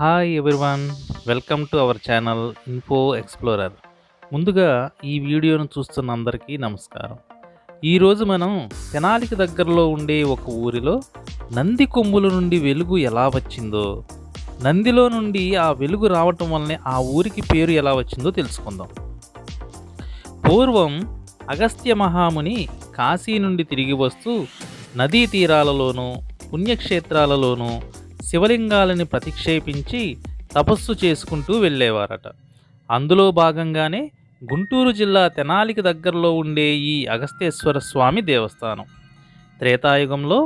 Hi everyone, welcome to our channel info explorer. ముందుగా ఈ వీడియోను చూస్తున్న అందరికీ నమస్కారం. ఈరోజు మనం తెనాలికి దగ్గరలో ఉండే ఒక ఊరిలో నంది కొమ్ముల నుండి వెలుగు ఎలా వచ్చిందో, నందిలో నుండి ఆ వెలుగు రావటం వల్లనే ఆ ఊరికి పేరు ఎలా వచ్చిందో తెలుసుకుందాం. పూర్వం అగస్త్య మహాముని కాశీ నుండి తిరిగి వస్తూ నదీ తీరాలలోనూ, పుణ్యక్షేత్రాలలోనూ శివలింగాలని ప్రతిక్షేపించి తపస్సు చేసుకుంటూ వెళ్ళేవారట. అందులో భాగంగానే గుంటూరు జిల్లా తెనాలికి దగ్గరలో ఉండే ఈ అగస్తేశ్వర స్వామి దేవస్థానం. త్రేతాయుగంలో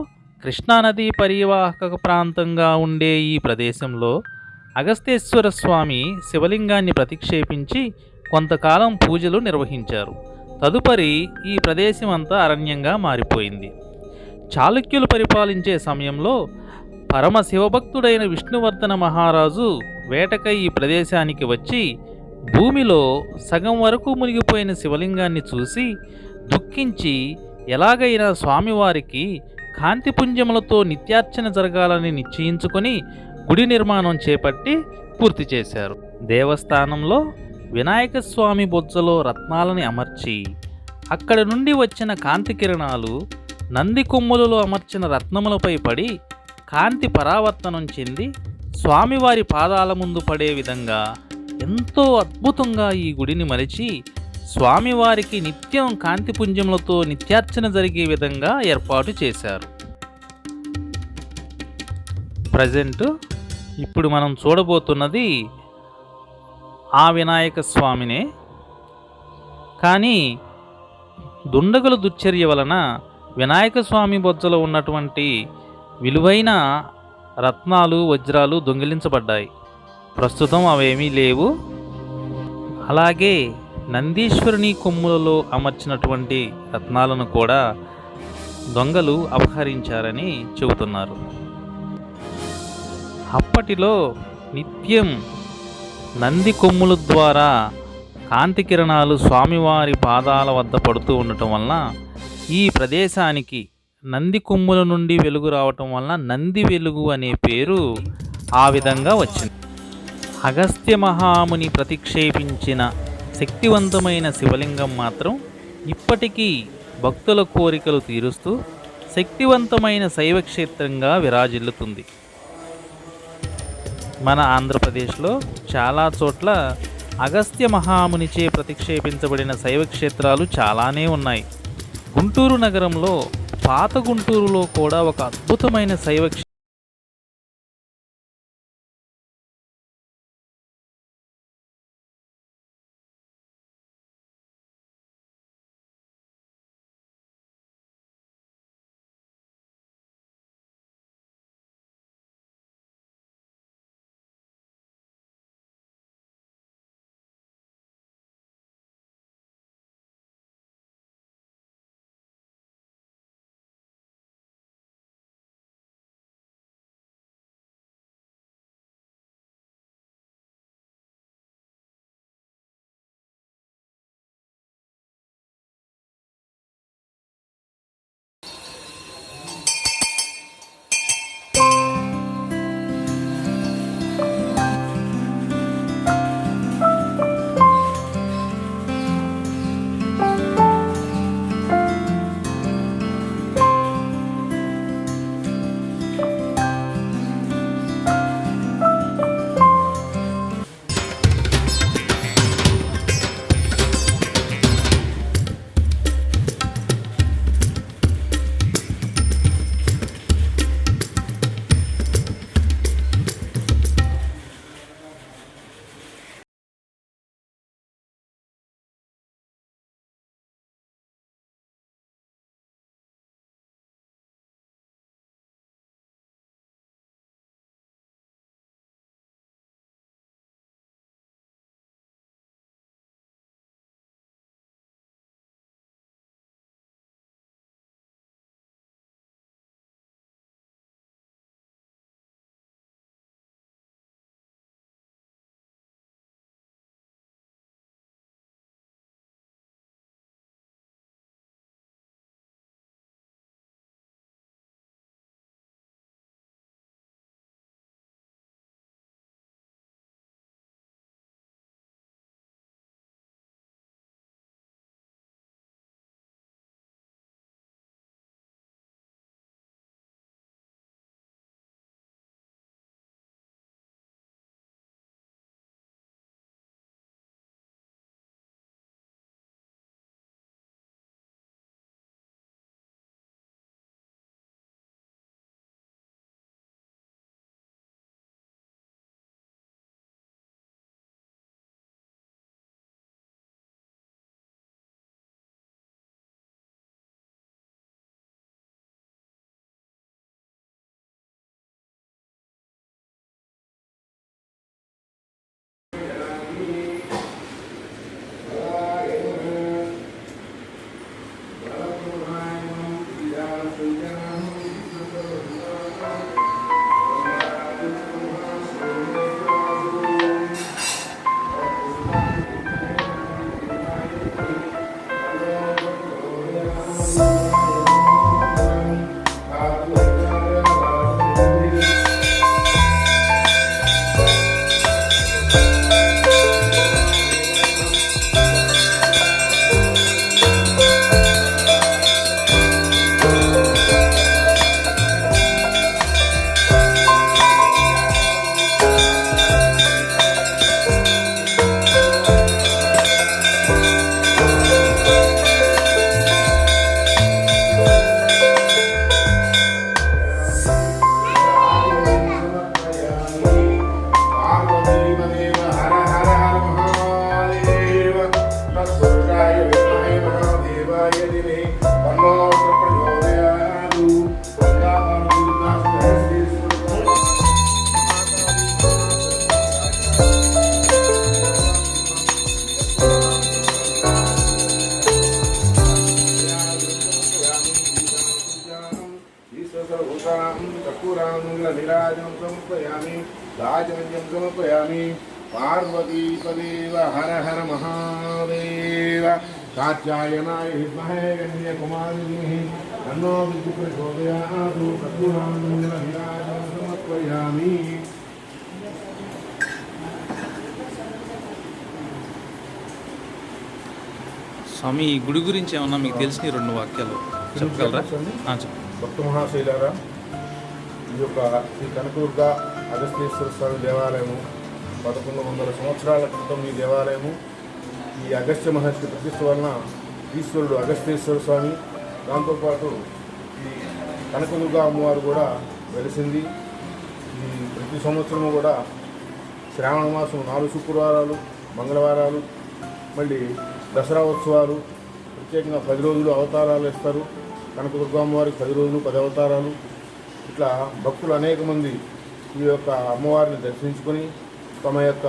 కృష్ణానది పరివాహక ప్రాంతంగా ఉండే ఈ ప్రదేశంలో అగస్తేశ్వర స్వామి శివలింగాన్ని ప్రతిక్షేపించి కొంతకాలం పూజలు నిర్వహించారు. తదుపరి ఈ ప్రదేశం అంతా అరణ్యంగా మారిపోయింది. చాళుక్యులు పరిపాలించే సమయంలో పరమ శివభక్తుడైన విష్ణువర్ధన మహారాజు వేటకై ఈ ప్రదేశానికి వచ్చి భూమిలో సగం వరకు మునిగిపోయిన శివలింగాన్ని చూసి దుఃఖించి ఎలాగైనా స్వామివారికి కాంతిపుంజములతో నిత్యార్చన జరగాలని నిశ్చయించుకొని గుడి నిర్మాణం చేపట్టి పూర్తి చేశారు. దేవస్థానంలో వినాయక స్వామి బొజ్జలో రత్నాలని అమర్చి అక్కడి నుండి వచ్చిన కాంతి కిరణాలు నంది కొమ్ములలో అమర్చిన రత్నములపై పడి కాంతి పరావర్తనం చెంది స్వామివారి పాదాల ముందు పడే విధంగా ఎంతో అద్భుతంగా ఈ గుడిని మలిచి స్వామివారికి నిత్యం కాంతిపుంజములతో నిత్యార్చన జరిగే విధంగా ఏర్పాటు చేశారు. ప్రజెంట్ ఇప్పుడు మనం చూడబోతున్నది ఆ వినాయక స్వామినే. కానీ దుండగుల దుశ్చర్య వలన వినాయక స్వామి బొజ్జలో ఉన్నటువంటి విలువైన రత్నాలు, వజ్రాలు దొంగిలించబడ్డాయి. ప్రస్తుతం అవేమీ లేవు. అలాగే నందీశ్వరుని కొమ్ములలో అమర్చినటువంటి రత్నాలను కూడా దొంగలు అపహరించారని చెబుతున్నారు. అప్పటిలో నిత్యం నంది కొమ్ముల ద్వారా కాంతి కిరణాలు స్వామివారి పాదాల వద్ద పడుతూ ఉండటం వలన ఈ ప్రదేశానికి నంది కొమ్ముల నుండి వెలుగు రావటం వలన నంది వెలుగు అనే పేరు ఆ విధంగా వచ్చింది. అగస్త్య మహాముని ప్రతిక్షేపించిన శక్తివంతమైన శివలింగం మాత్రం ఇప్పటికీ భక్తుల కోరికలు తీరుస్తూ శక్తివంతమైన శైవక్షేత్రంగా విరాజిల్లుతుంది. మన ఆంధ్రప్రదేశ్లో చాలా చోట్ల అగస్త్య మహామునిచే ప్రతిక్షేపించబడిన శైవక్షేత్రాలు చాలానే ఉన్నాయి. గుంటూరు నగరంలో పాత గుంటూరులో కూడా ఒక అద్భుతమైన శైవ नैवेद्यं समर्पयामि। पार्वतीपदेव हर हर महादेव। कात्यायनाय विद्महे कन्याकुमारी धीमहि तन्नो विद्युत् प्रचोदयात्। कर्पूराञ्जनविराजं समर्पयामि। స్వామి ఈ గుడి గురించి ఏమన్నా మీకు తెలిసిన 2 వాక్యాలు చెప్పగలరా? భక్త మహాశైలారా, ఈ యొక్క శ్రీ కనకదుర్గ అగస్తేశ్వర స్వామి దేవాలయము 1100 సంవత్సరాల క్రితం ఈ దేవాలయము. ఈ అగస్త్య మహర్షి ప్రతిష్ఠ వలన ఈశ్వరుడు అగస్తేశ్వర స్వామి, దాంతోపాటు ఈ కనకదుర్గ అమ్మవారు కూడా వెలిసింది. ఈ ప్రతి సంవత్సరము కూడా శ్రావణ మాసం 4 శుక్రవారాలు, మంగళవారాలు, మళ్ళీ దసరా ఉత్సవాలు, ప్రత్యేకంగా 10 రోజులు అవతారాలు ఇస్తారు. కనకదుర్గ అమ్మవారికి 10 రోజులు 10 అవతారాలు. ఇట్లా భక్తులు అనేక మంది ఈ యొక్క అమ్మవారిని దర్శించుకొని తమ యొక్క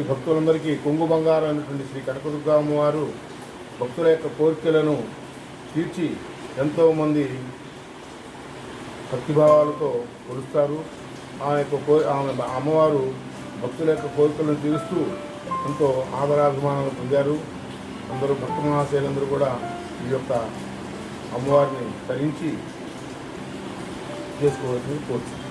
భక్తులందరికీ కొంగు బంగారం అయినటువంటి శ్రీ కనకదుర్గ అమ్మవారు భక్తుల యొక్క కోరికలను తీర్చి ఎంతోమంది భక్తిభావాలతో కొలుస్తారు. ఆమె అమ్మవారు భక్తుల యొక్క కోరికలను తీరుస్తూ ఎంతో ఆదరాభిమానాలు పొందారు. అందరూ భక్త మహాశైలందరూ కూడా ఈ యొక్క అమ్మవారిని తరించి చేసుకోవాలని కోరుతున్నాను.